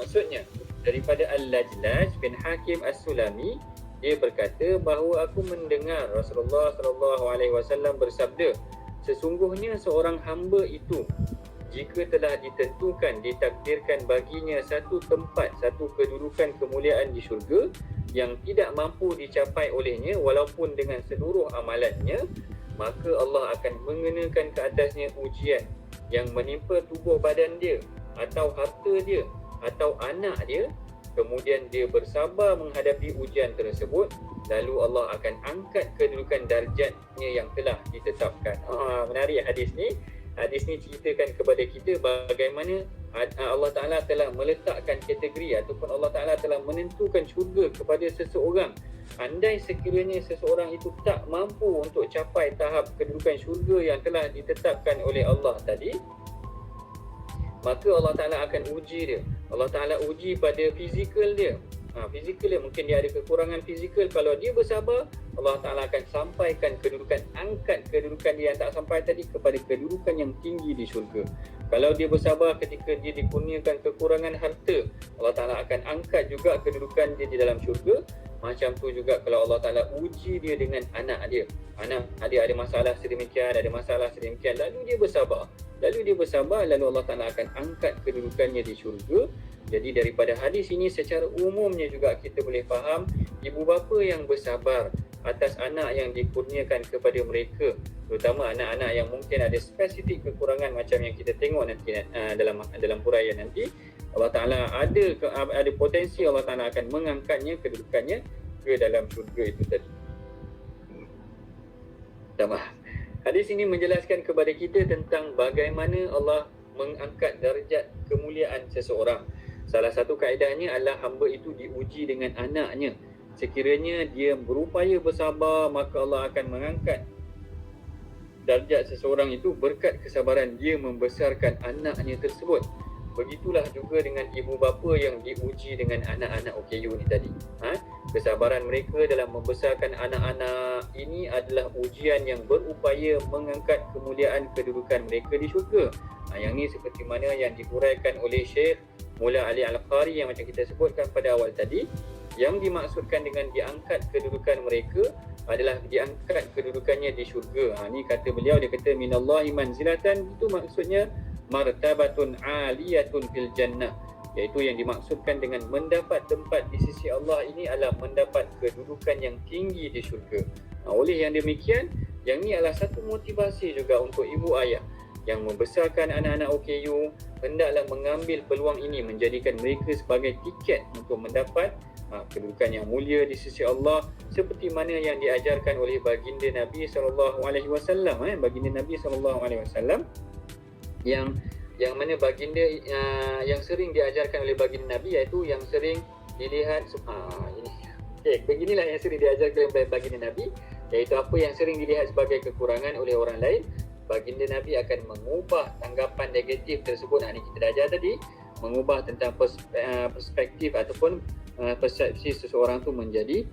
maksudnya daripada Al-Lajlaj bin Hakim As-Sulami, dia berkata bahawa aku mendengar Rasulullah sallallahu alaihi wasallam bersabda, sesungguhnya seorang hamba itu jika telah ditentukan, ditakdirkan baginya satu tempat, satu kedudukan kemuliaan di syurga yang tidak mampu dicapai olehnya walaupun dengan seluruh amalannya, maka Allah akan mengenakan ke atasnya ujian yang menimpa tubuh badan dia atau harta dia atau anak dia. Kemudian dia bersabar menghadapi ujian tersebut, lalu Allah akan angkat kedudukan darjatnya yang telah ditetapkan. Menarik hadis ni. Hadis ni ceritakan kepada kita bagaimana Allah Ta'ala telah meletakkan kategori ataupun Allah Ta'ala telah menentukan syurga kepada seseorang. Andai sekiranya seseorang itu tak mampu untuk capai tahap kedudukan syurga yang telah ditetapkan oleh Allah tadi, maka Allah Ta'ala akan uji dia. Allah Ta'ala uji pada fizikal dia. Fizikal dia, mungkin dia ada kekurangan fizikal. Kalau dia bersabar, Allah Ta'ala akan sampaikan kedudukan, angkat kedudukan dia yang tak sampai tadi kepada kedudukan yang tinggi di syurga. Kalau dia bersabar ketika dia dikurniakan kekurangan harta, Allah Ta'ala akan angkat juga kedudukan dia di dalam syurga. Macam tu juga kalau Allah Ta'ala uji dia dengan anak dia. Anak dia ada masalah sedemikian, lalu dia bersabar. Lalu Allah Ta'ala akan angkat kedudukannya di syurga. Jadi daripada hadis ini secara umumnya juga kita boleh faham ibu bapa yang bersabar atas anak yang dikurniakan kepada mereka, terutama anak-anak yang mungkin ada spesifik kekurangan macam yang kita tengok nanti dalam huraian nanti, Allah Ta'ala ada potensi Allah Ta'ala akan mengangkatnya kedudukannya ke dalam syurga itu tadi. Hadis ini menjelaskan kepada kita tentang bagaimana Allah mengangkat darjat kemuliaan seseorang. Salah satu kaedahnya adalah hamba itu diuji dengan anaknya. Sekiranya dia berupaya bersabar, maka Allah akan mengangkat darjat seseorang itu berkat kesabaran dia membesarkan anaknya tersebut. Begitulah juga dengan ibu bapa yang diuji dengan anak-anak OKU ni tadi. Kesabaran mereka dalam membesarkan anak-anak ini adalah ujian yang berupaya mengangkat kemuliaan kedudukan mereka di syurga. Yang ni seperti mana yang dihuraikan oleh Syekh Mula Ali Al-Qari yang macam kita sebutkan pada awal tadi. Yang dimaksudkan dengan diangkat kedudukan mereka adalah diangkat kedudukannya di syurga. Ni kata beliau, dia kata minallahi manzilatan, itu maksudnya martabatun aliyatun fil jannah, iaitu yang dimaksudkan dengan mendapat tempat di sisi Allah ini adalah mendapat kedudukan yang tinggi di syurga. Oleh yang demikian, yang ni adalah satu motivasi juga untuk ibu ayah yang membesarkan anak-anak OKU, hendaklah mengambil peluang ini menjadikan mereka sebagai tiket untuk mendapat kedudukan yang mulia di sisi Allah, seperti mana yang diajarkan oleh baginda Nabi SAW. Baginda Nabi SAW yang mana baginda yang sering diajarkan oleh baginda Nabi, iaitu yang sering dilihat beginilah yang sering diajarkan oleh baginda Nabi, iaitu apa yang sering dilihat sebagai kekurangan oleh orang lain, baginda Nabi akan mengubah tanggapan negatif tersebut. Ini kita dah ajar tadi, mengubah tentang perspektif ataupun persepsi seseorang tu menjadi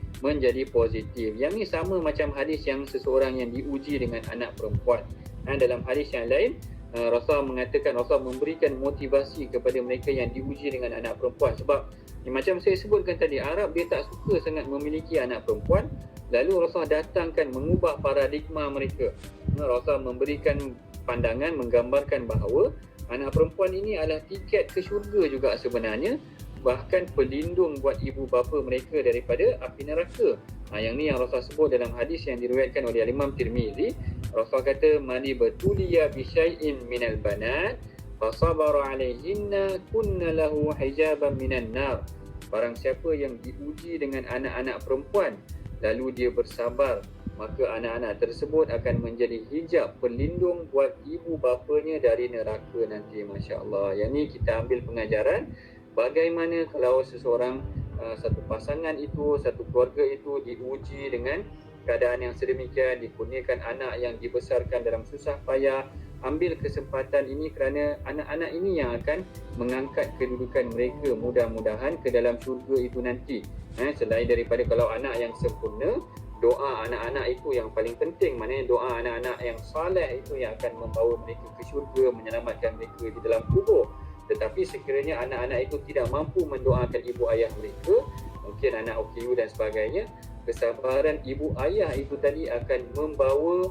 positif. Yang ni sama macam hadis yang seseorang yang diuji dengan anak perempuan. Dalam hadis yang lain, Rasul mengatakan, Rasul memberikan motivasi kepada mereka yang diuji dengan anak perempuan. Sebab macam saya sebutkan tadi, Arab dia tak suka sangat memiliki anak perempuan. Lalu Rasul datangkan mengubah paradigma mereka. Rasul memberikan pandangan, menggambarkan bahawa anak perempuan ini adalah tiket ke syurga juga sebenarnya, bahkan pelindung buat ibu bapa mereka daripada api neraka. Yang ni yang Rasul sebut dalam hadis yang diriwayatkan oleh Imam Tirmizi. Rasul kata, mani batuliya bi syai'in minal banat fasabara alaihinna kunna lahu hijaban minan nar. Barang siapa yang diuji dengan anak-anak perempuan lalu dia bersabar, maka anak-anak tersebut akan menjadi hijab pelindung buat ibu bapanya dari neraka nanti. Masya Allah. Yang ni kita ambil pengajaran bagaimana kalau seseorang, satu pasangan itu, satu keluarga itu diuji dengan keadaan yang sedemikian, dikurniakan anak yang dibesarkan dalam susah payah. Ambil kesempatan ini kerana anak-anak ini yang akan mengangkat kedudukan mereka mudah-mudahan ke dalam syurga itu nanti. Selain daripada kalau anak yang sempurna, doa anak-anak itu yang paling penting. Maknanya doa anak-anak yang saleh itu yang akan membawa mereka ke syurga, menyelamatkan mereka di dalam kubur. Tetapi sekiranya anak-anak itu tidak mampu mendoakan ibu ayah mereka, mungkin anak OKU dan sebagainya, kesabaran ibu ayah itu tadi akan membawa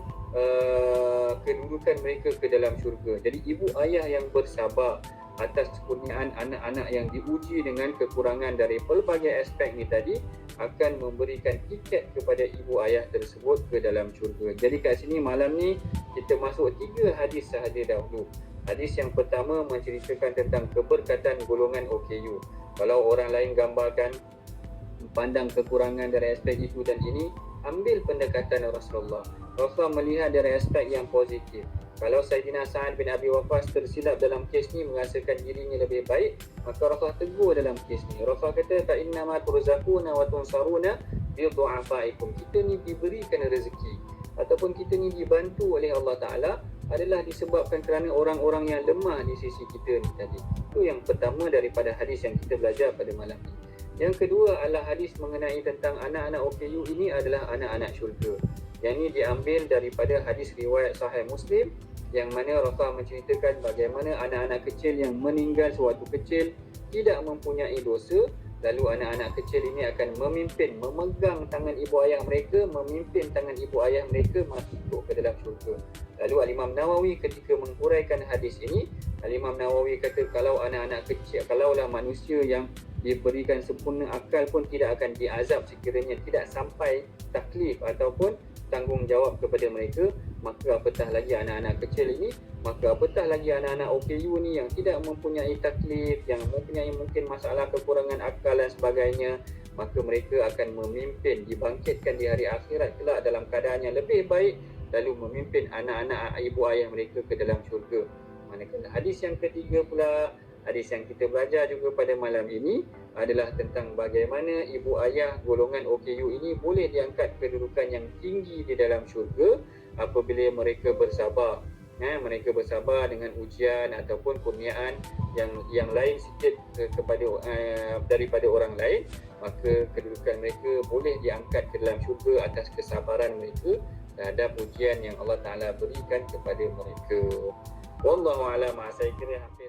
kedudukan mereka ke dalam syurga. Jadi ibu ayah yang bersabar atas kurniaan anak-anak yang diuji dengan kekurangan dari pelbagai aspek ni tadi akan memberikan tiket kepada ibu ayah tersebut ke dalam syurga. Jadi kat sini malam ni kita masuk 3 hadis sahaja dahulu. Hadis yang pertama menceritakan tentang keberkatan golongan OKU. Kalau orang lain gambarkan pandang kekurangan dari aspek itu dan ini, ambil pendekatan Rasulullah. Rasulullah melihat dari aspek yang positif. Kalau Sayyidina Sa'ad bin Abi Waqqas tersilap dalam kes ni, merasakan dirinya lebih baik, maka Rasulullah tegur dalam kes ni. Rasulullah kata, fa innama turzaquna wa tunsaruna bi du'afaikum. Kita ni diberikan rezeki ataupun kita ni dibantu oleh Allah Ta'ala adalah disebabkan kerana orang-orang yang lemah di sisi kita ni tadi. Itu yang pertama daripada hadis yang kita belajar pada malam ni. Yang kedua adalah hadis mengenai tentang anak-anak OKU ini adalah anak-anak syurga. Yang ini diambil daripada hadis riwayat Sahih Muslim yang mana Rasulullah menceritakan bagaimana anak-anak kecil yang meninggal sewaktu kecil tidak mempunyai dosa, lalu anak-anak kecil ini akan memimpin, memegang tangan ibu ayah mereka, memimpin tangan ibu ayah mereka masuk ke dalam syurga. Lalu Al-Imam Nawawi ketika menghuraikan hadis ini, Al-Imam Nawawi kata kalau anak-anak kecil, kalaulah manusia yang diberikan sempurna akal pun tidak akan diazab sekiranya tidak sampai taklif ataupun tanggungjawab kepada mereka, maka apatah lagi anak-anak kecil ini, maka apatah lagi anak-anak OKU ni yang tidak mempunyai taklif, yang mempunyai mungkin masalah kekurangan akal dan sebagainya, maka mereka akan memimpin, dibangkitkan di hari akhirat kelak dalam keadaan yang lebih baik, lalu memimpin anak-anak ibu ayah mereka ke dalam syurga. Manakala hadis yang ketiga pula, hadis yang kita belajar juga pada malam ini adalah tentang bagaimana ibu ayah golongan OKU ini boleh diangkat kedudukan yang tinggi di dalam syurga apabila mereka bersabar. Mereka bersabar dengan ujian ataupun kurniaan yang lain sikit kepada daripada orang lain, maka kedudukan mereka boleh diangkat ke dalam syurga atas kesabaran mereka terhadap ujian yang Allah Ta'ala berikan kepada mereka. Wallahu a'lam. Saya kira hampir